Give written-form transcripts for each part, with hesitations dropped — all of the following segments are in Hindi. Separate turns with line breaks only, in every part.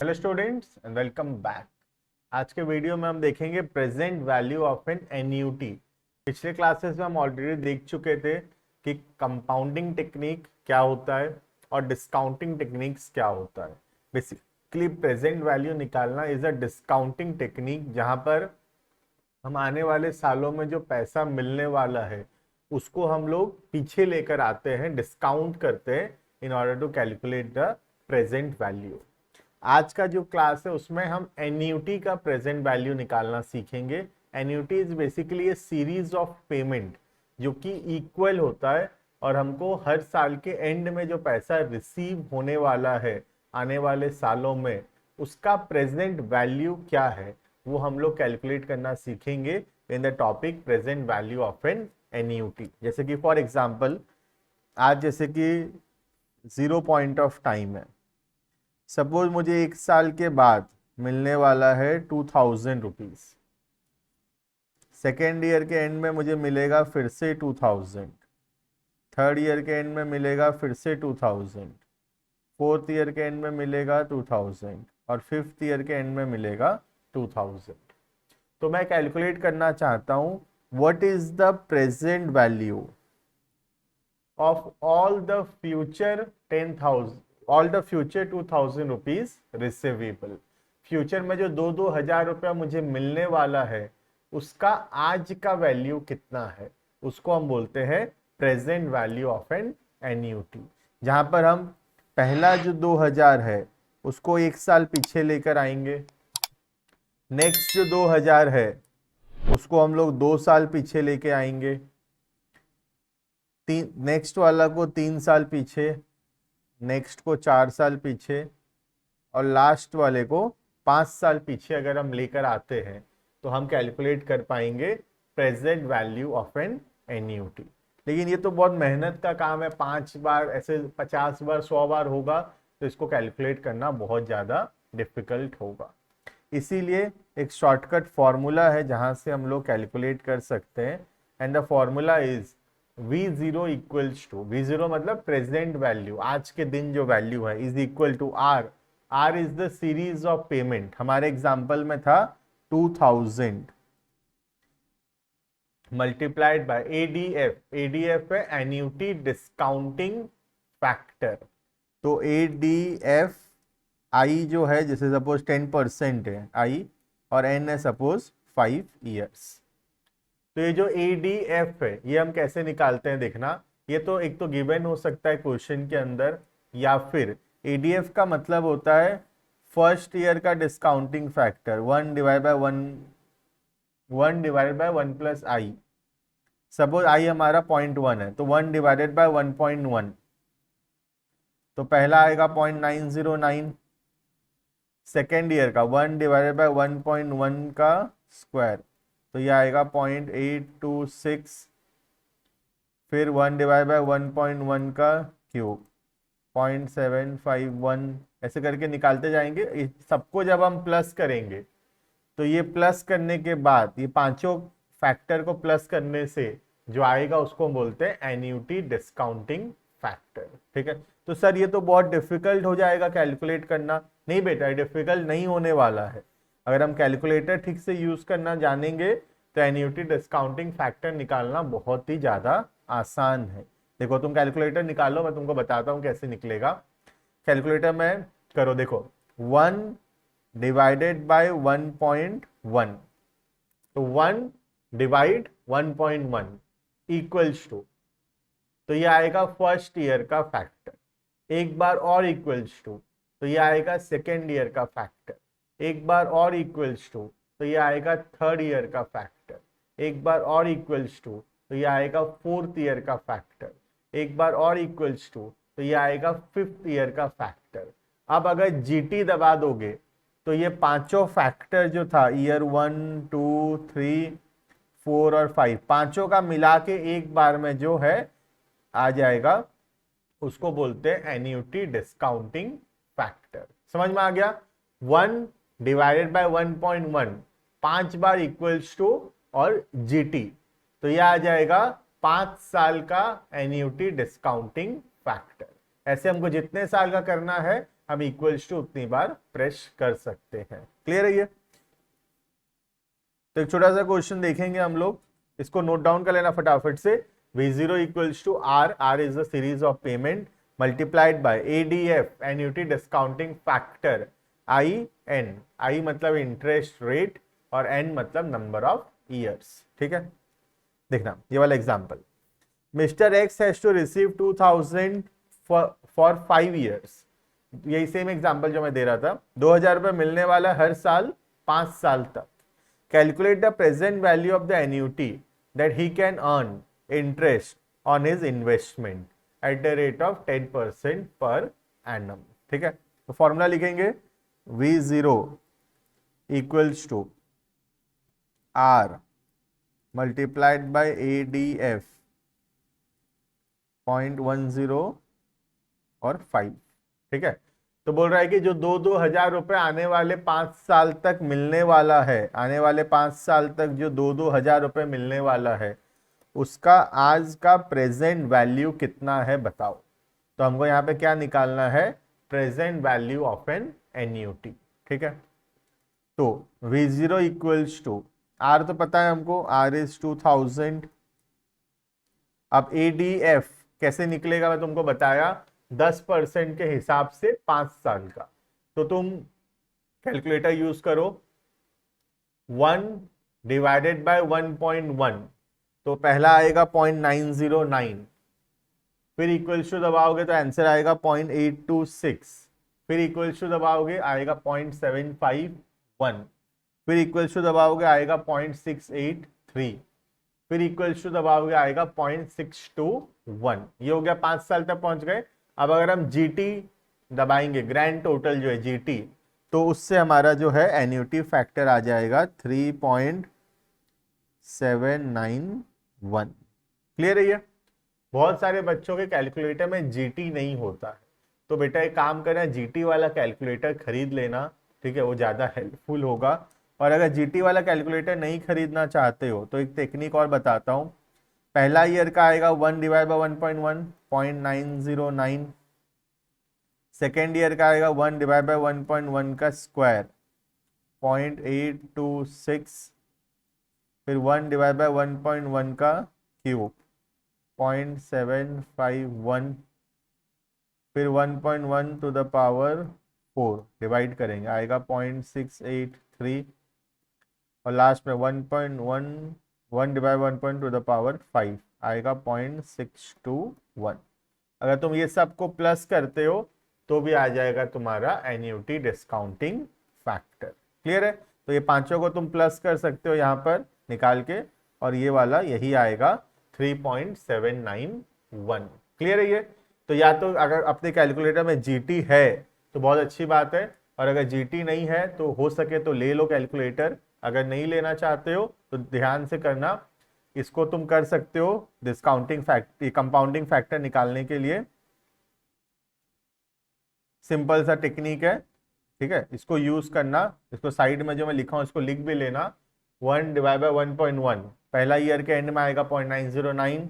Hello students and welcome back. आज के वीडियो में हम देखेंगे present value of an annuity. पिछले क्लासेस में हम ऑलरेडी देख चुके थे कि कंपाउंडिंग टेक्निक क्या होता है और डिस्काउंटिंग टेक्निक्स क्या होता है। बेसिकली प्रेजेंट वैल्यू निकालना इज अ डिस्काउंटिंग टेक्निक, जहां पर हम आने वाले सालों में जो पैसा मिलने वाला है उसको हम लोग पीछे लेकर आते हैं, डिस्काउंट करते हैं in order to calculate the present value. आज का जो क्लास है उसमें हम एन्यूटी का प्रेजेंट वैल्यू निकालना सीखेंगे। Annuity is basically A series of payment जो कि इक्वल होता है और हमको हर साल के एंड में जो पैसा रिसीव होने वाला है आने वाले सालों में उसका प्रेजेंट वैल्यू क्या है वो हम लोग कैलकुलेट करना सीखेंगे in the topic present value of an annuity. जैसे कि फॉर एग्जांपल आज जैसे कि 0 पॉइंट ऑफ टाइम है, सपोज मुझे 1 साल के बाद मिलने वाला है 2000 रुपीज। सेकेंड ईयर के एंड में मुझे मिलेगा फिर से 2000, थर्ड ईयर के एंड में मिलेगा फिर से 2000, फोर्थ ईयर के एंड में मिलेगा 2000 और फिफ्थ ईयर के एंड में मिलेगा 2000। तो मैं कैलकुलेट करना चाहता हूं what is the present value of all the future 10,000 all the future 2000 rupees receivable. Future में जो 2-2 हजार रुपया मुझे मिलने वाला है उसका आज का वैल्यू कितना है, उसको हम बोलते हैं present value of an annuity. जहां पर हम पहला जो 2000 है उसको 1 साल पीछे लेकर आएंगे, नेक्स्ट जो 2000 है उसको हम लोग 2 साल पीछे लेके आएंगे, नेक्स्ट वाला को 3 साल पीछे, नेक्स्ट को 4 साल पीछे और लास्ट वाले को 5 साल पीछे अगर हम लेकर आते हैं तो हम कैलकुलेट कर पाएंगे present value of an annuity. लेकिन ये तो बहुत मेहनत का काम है, 5 बार ऐसे 50 बार 100 बार होगा तो इसको कैलकुलेट करना बहुत ज़्यादा डिफिकल्ट होगा। इसीलिए एक शॉर्टकट फॉर्मूला है जहां से हम लोग कैलकुलेट कर सकते हैं and the formula is V0 equals to, V0 मतलब प्रेजेंट वैल्यू, आज के दिन जो वैल्यू है, is equal to R। R is the series of payment. हमारे एग्जांपल में था 2000 मल्टीप्लाइड बाय ADF। ADF है एन्यूटी डिस्काउंटिंग फैक्टर। तो ADF I जो है जैसे सपोज 10% है I और N है सपोज 5 ईयर्स। तो ये जो ADF है ये हम कैसे निकालते हैं देखना। ये तो एक तो गिवन हो सकता है क्वेश्चन के अंदर, या फिर ADF का मतलब होता है फर्स्ट ईयर का discounting factor 1 divide by 1 plus I. Suppose I हमारा 0.1 है तो 1 डिवाइडेड बाय 1.1, तो पहला आएगा 0.909। सेकेंड ईयर का 1 डिवाइडेड बाय 1.1 का स्क्वायर तो ये आएगा 0.826, फिर 1 डिवाइड बाय 1.1 का क्यूब 0.751, ऐसे करके निकालते जाएंगे। सबको जब हम प्लस करेंगे तो ये प्लस करने के बाद ये पांचों फैक्टर को प्लस करने से जो आएगा उसको बोलते हैं एन्यूटी डिस्काउंटिंग फैक्टर। ठीक है, तो सर ये तो बहुत डिफिकल्ट हो जाएगा कैलकुलेट करना। नहीं बेटा, डिफिकल्ट नहीं होने वाला है। अगर हम कैलकुलेटर ठीक से यूज करना जानेंगे तो एन्यूटी डिस्काउंटिंग फैक्टर निकालना बहुत ही ज्यादा आसान है। देखो तुम कैलकुलेटर निकालो, मैं तुमको बताता हूं कैसे निकलेगा। कैलकुलेटर में करो, देखो 1 डिवाइडेड बाय 1.1, तो 1 डिवाइड 1.1 इक्वल्स टू, तो ये आएगा फर्स्ट ईयर का फैक्टर। एक बार और इक्वल्स टू तो ये आएगा सेकेंड ईयर का फैक्टर। एक बार और इक्वल्स टू तो ये आएगा थर्ड ईयर का फैक्टर। एक बार और इक्वल्स टू तो ये आएगा फोर्थ ईयर का फैक्टर। एक बार और इक्वल्स टू तो ये आएगा फिफ्थ ईयर का फैक्टर। अब अगर GT दबा दोगे तो ये पांचों फैक्टर जो था ईयर 1, 2, 3, 4 और 5, पांचों का मिला के एक बार में जो है आ जाएगा, उसको बोलते हैं एन्यूटी डिस्काउंटिंग फैक्टर। समझ में आ गया? 1 डिवाइडेड बाय 1.1 5 बार इक्वल्स टू और GT, तो यह आ जाएगा 5 साल का एन्यूटी डिस्काउंटिंग फैक्टर। ऐसे हमको जितने साल का करना है हम इक्वल्स टू उतनी बार प्रेस कर सकते हैं। क्लियर है ये? तो एक छोटा सा क्वेश्चन देखेंगे हम लोग, इसको नोट डाउन कर लेना फटाफट से। V0 equals to R, R is the series of payment multiplied by ADF annuity discounting factor IN, I मतलब इंटरेस्ट रेट और N मतलब नंबर ऑफ ईयर्स। ठीक है, देखना ये वाला example, mister X has to receive 2000 for 5 years. यही सेम एग्जांपल जो मैं दे रहा था, 2000 रुपये मिलने वाला हर साल 5 साल तक। Calculate the present value of the annuity that he can earn interest on his investment at the rate of 10% per annum. ठीक है, तो फॉर्मूला लिखेंगे V0 equals to R multiplied by ADF 0.10 और 5। ठीक है, तो बोल रहा है कि जो 2,000 रुपए आने वाले 5 साल तक मिलने वाला है, आने वाले 5 साल तक जो 2,000 रुपए मिलने वाला है, उसका आज का प्रेजेंट वैल्यू कितना है बताओ। तो हमको यहाँ पे क्या निकालना है, present value of an annuity. ठीक है, तो V0 इक्वल्स टू R तो पता है हमको, R इज 2000। अब ADF कैसे निकलेगा मैं तुमको बताया, 10% के हिसाब से 5 साल का। तो तुम कैलकुलेटर यूज करो, 1 डिवाइडेड बाय 1.1, तो पहला आएगा 0.909, फिर इक्वल्स टू दबाओगे तो आंसर आएगा 0.826, फिर इक्वल्स टू दबाओगे आएगा 0.751, फिर इक्वल्स टू दबाओगे आएगा 0.683, फिर इक्वल्स टू दबाओगे आएगा 0.621। ये हो गया 5 साल तक पहुंच गए। अब अगर हम GT दबाएंगे, ग्रैंड टोटल जो है GT, तो उससे हमारा जो है एन्युटी फैक्टर आ जाएगा 3.791। क्लियर है ये? बहुत सारे बच्चों के कैलकुलेटर में GT नहीं होता है, तो बेटा एक काम करना, GT वाला कैलकुलेटर खरीद लेना। ठीक है, वो ज़्यादा हेल्पफुल होगा। और अगर GT वाला कैलकुलेटर नहीं खरीदना चाहते हो तो एक टेक्निक और बताता हूँ। पहला ईयर का आएगा 1 डिवाइड बाय 1.1, 0.909। सेकेंड ईयर का आएगा 1 डिवाइड बाय 1.1 का स्क्वायर, 0.826, फिर 1 डिवाइड बाय 1.1 का क्यूब, 0.751, फिर 1.1 टू द पावर 4 डिवाइड करेंगे, आएगा 0.683, और लास्ट में 1 डिवाइड 1 टू द पावर 5 आएगा 0.621। अगर तुम ये सब को प्लस करते हो तो भी आ जाएगा तुम्हारा एन्युटी डिस्काउंटिंग फैक्टर। क्लियर है? तो ये पांचों को तुम प्लस कर सकते हो यहाँ पर निकाल के, और ये वाला यही आएगा 3.791। क्लियर है ये? तो या तो अगर अपने कैलकुलेटर में GT है तो बहुत अच्छी बात है, और अगर GT नहीं है तो हो सके तो ले लो कैलकुलेटर। अगर नहीं लेना चाहते हो तो ध्यान से करना, इसको तुम कर सकते हो डिस्काउंटिंग फैक्टर, कंपाउंडिंग फैक्टर निकालने के लिए। सिंपल सा टेक्निक है। ठीक है, इसको यूज करना, इसको साइड में जो मैं लिखा हूं इसको लिख भी लेना। 1 डिवाइड बाय 1.1 पहला ईयर के एंड में आएगा 0.909,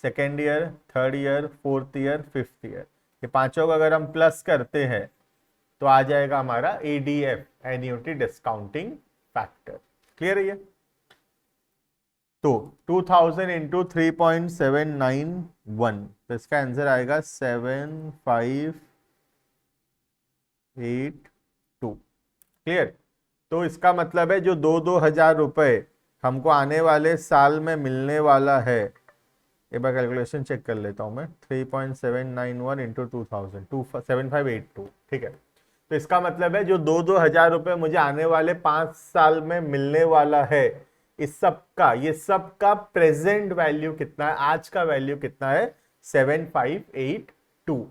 second year, third year, fourth year, fifth year, ये पांचों को अगर हम प्लस करते हैं तो आ जाएगा हमारा ADF annuity discounting factor. Clear है ये? तो 2000 इंटू 3.791, तो इसका आंसर आएगा 7582। क्लियर? तो इसका मतलब है जो 2,000 रुपए हमको आने वाले साल में मिलने वाला है, एक बार कैलकुलेशन चेक कर लेता हूं मैं, 3.791 इंटू 2000, 7582। ठीक है, तो इसका मतलब है जो 2,000 रुपए मुझे आने वाले 5 साल में मिलने वाला है, इस सब का, ये सब का प्रेजेंट वैल्यू कितना है, आज का वैल्यू कितना है, 7582।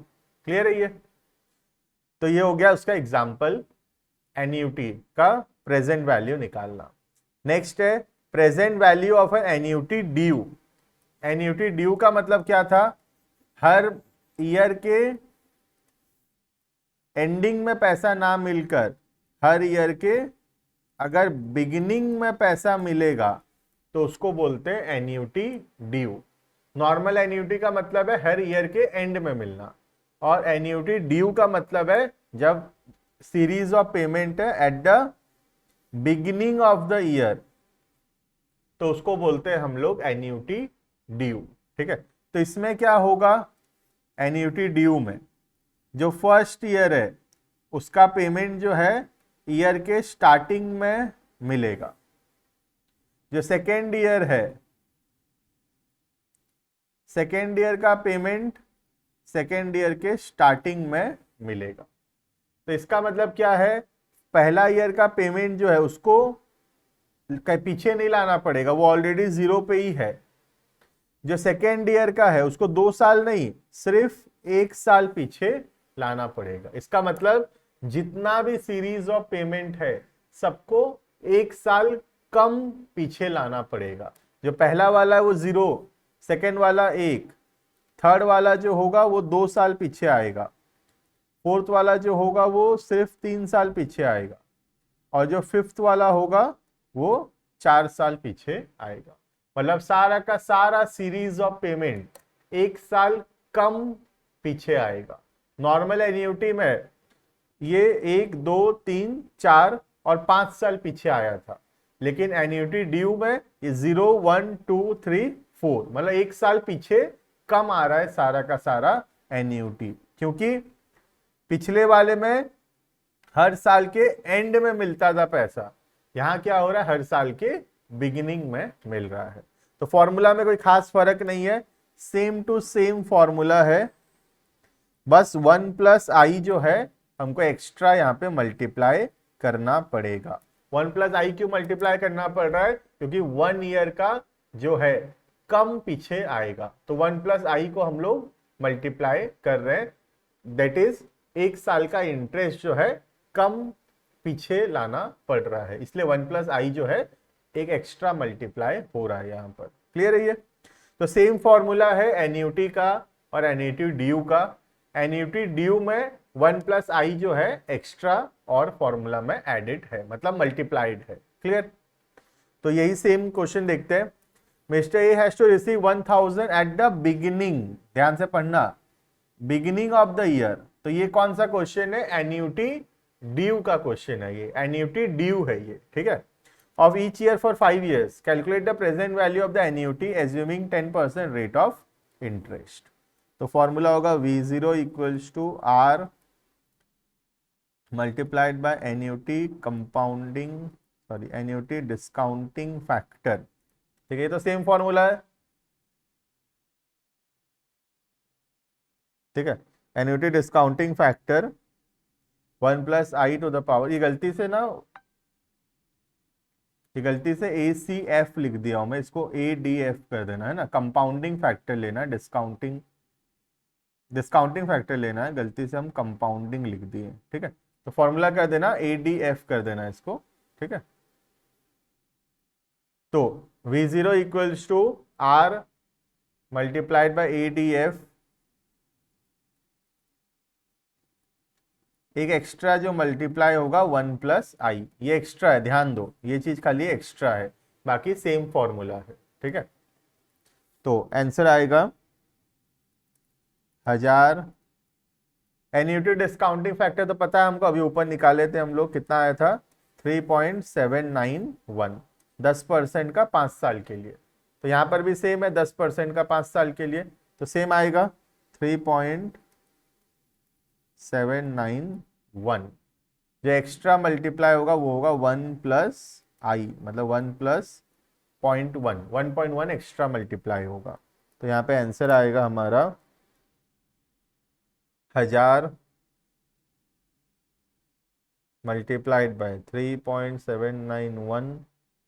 क्लियर है ये? तो ये हो गया उसका एग्जाम्पल, एन्युटी का प्रेजेंट वैल्यू निकालना। नेक्स्ट है present value of an annuity due. Annuity due का मतलब क्या था, हर ईयर के एंडिंग में पैसा ना मिलकर हर ईयर के अगर बिगिनिंग में पैसा मिलेगा तो उसको बोलते हैं एन्युटी ड्यू। नॉर्मल एन्युटी का मतलब है हर ईयर के एंड में मिलना, और एन्यूटी ड्यू का मतलब है जब सीरीज ऑफ पेमेंट है eight the beginning of the year, तो उसको बोलते हैं हम लोग एन्यूटी ड्यू। ठीक है, तो इसमें क्या होगा, एन्यूटी ड्यू में जो फर्स्ट ईयर है उसका पेमेंट जो है ईयर के स्टार्टिंग में मिलेगा, जो सेकेंड ईयर है सेकेंड ईयर का पेमेंट सेकेंड ईयर के स्टार्टिंग में मिलेगा। तो इसका मतलब क्या है, पहला ईयर का पेमेंट जो है उसको पीछे नहीं लाना पड़ेगा, वो ऑलरेडी जीरो पे ही है। जो सेकेंड ईयर का है उसको 2 साल नहीं, सिर्फ 1 साल पीछे लाना पड़ेगा। इसका मतलब जितना भी सीरीज ऑफ पेमेंट है सबको 1 साल कम पीछे लाना पड़ेगा। जो पहला वाला है वो 0, सेकेंड वाला 1, थर्ड वाला जो होगा वो 2 साल पीछे आएगा, फोर्थ वाला जो होगा वो सिर्फ 3 साल पीछे आएगा, और जो फिफ्थ वाला होगा वो 4 साल पीछे आएगा। मतलब सारा का सारा सीरीज ऑफ पेमेंट 1 साल कम पीछे आएगा। नॉर्मल एन्युटी में ये 1, 2, 3, 4 और 5 साल पीछे आया था, लेकिन एन्युटी ड्यू में ये 0, 1, 2, 3, 4 मतलब 1 साल पीछे कम आ रहा है सारा का सारा एन्युटी, क्योंकि पिछले वाले में हर साल के एंड में मिलता था पैसा, यहां क्या हो रहा है हर साल के बिगिनिंग में मिल रहा है। तो फॉर्मूला में कोई खास फर्क नहीं है, सेम टू सेम फॉर्मूला है, बस 1 प्लस आई जो है हमको एक्स्ट्रा यहाँ पे मल्टीप्लाई करना पड़ेगा। 1 प्लस आई क्यों मल्टीप्लाई करना पड़ रहा है, क्योंकि 1 ईयर का जो है कम पीछे आएगा, तो 1 प्लस आई को हम लोग मल्टीप्लाई कर रहे हैं, दैट इज 1 साल का इंटरेस्ट जो है कम पीछे लाना पड़ रहा है, इसलिए 1 प्लस आई जो है एक एक्स्ट्रा मल्टीप्लाई हो रहा है यहाँ पर। क्लियर है ये? तो सेम फॉर्मूला है एन्युटी का और एन्युटी ड्यू का। एन्युटी ड्यू में 1 प्लस आई जो है एक्स्ट्रा और फॉर्मूला में एडेड है, मतलब मल्टीप्लाइड है। क्लियर? तो यही सेम क्वेश्चन देखते हैं। Mister A has to receive 1000 at the beginning, ध्यान से पढ़ना, बिगिनिंग ऑफ द ईयर। तो ये कौन सा क्वेश्चन है, एन्युटी ड्यू का क्वेश्चन है, ये एन्युटी ड्यू है ये। ठीक है, of each year for 5 years, calculate the present value of the annuity assuming 10% rate of interest। तो फॉर्मूला होगा V0 equals to R multiplied by annuity compounding annuity discounting factor. ठीक है, तो सेम फॉर्मूला है। ठीक है, annuity discounting factor 1 plus I to the power, ये गलती से ACF लिख दिया हूं मैं, इसको ADF कर देना है ना, कंपाउंडिंग फैक्टर लेना है, डिस्काउंटिंग फैक्टर लेना है, गलती से हम कंपाउंडिंग लिख दिए। ठीक है, तो फॉर्मूला कर देना ADF कर देना इसको। ठीक है, तो V0 equals to R multiplied by ADF, एक एक्स्ट्रा जो मल्टीप्लाई होगा 1 प्लस आई, ये एक्स्ट्रा है, ध्यान दो, ये चीज खाली एक्स्ट्रा है, बाकी सेम फॉर्मूला है। ठीक है, तो आंसर आएगा 1000। एन्युटी डिस्काउंटिंग फैक्टर तो पता है हमको, अभी ऊपर निकाले थे हम लोग, कितना आया था 3.791, 10% का 5 साल के लिए। तो यहाँ पर भी सेम है, 10% का 5 साल के लिए, तो सेम आएगा 3.791। जो एक्स्ट्रा मल्टीप्लाई होगा वो होगा 1 प्लस आई, मतलब 1 प्लस 1.1 एक्स्ट्रा मल्टीप्लाई होगा। तो यहाँ पे आंसर आएगा हमारा 1000 मल्टीप्लाइड बाय 3.791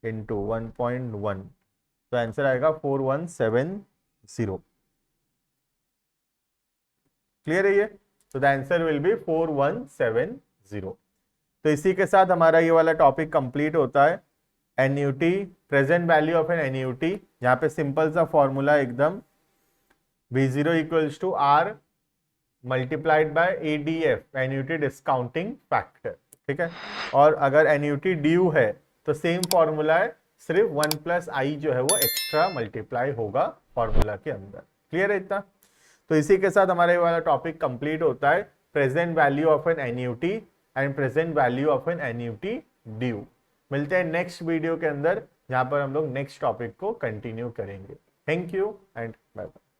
इंटू 1.1, तो आंसर आएगा 4170। क्लियर है ये? तो द आंसर विल बी 4170। तो इसी के साथ हमारा ये वाला टॉपिक कंप्लीट होता है। Annuity, present value of an annuity, यहाँ पे सिंपल सा फॉर्मूला एकदम, V0 equals to R multiplied by ADF, annuity discounting factor. ठीक है, और अगर एन्युटी ड्यू है तो सेम फॉर्मूला है, सिर्फ 1 प्लस आई जो है वो एक्स्ट्रा मल्टीप्लाई होगा फॉर्मूला के अंदर। क्लियर है इतना? तो इसी के साथ हमारा ये वाला टॉपिक कंप्लीट होता है, present value of an annuity and present value of an annuity due. मिलते हैं नेक्स्ट वीडियो के अंदर, जहां पर हम लोग नेक्स्ट टॉपिक को कंटिन्यू करेंगे। Thank you and bye bye.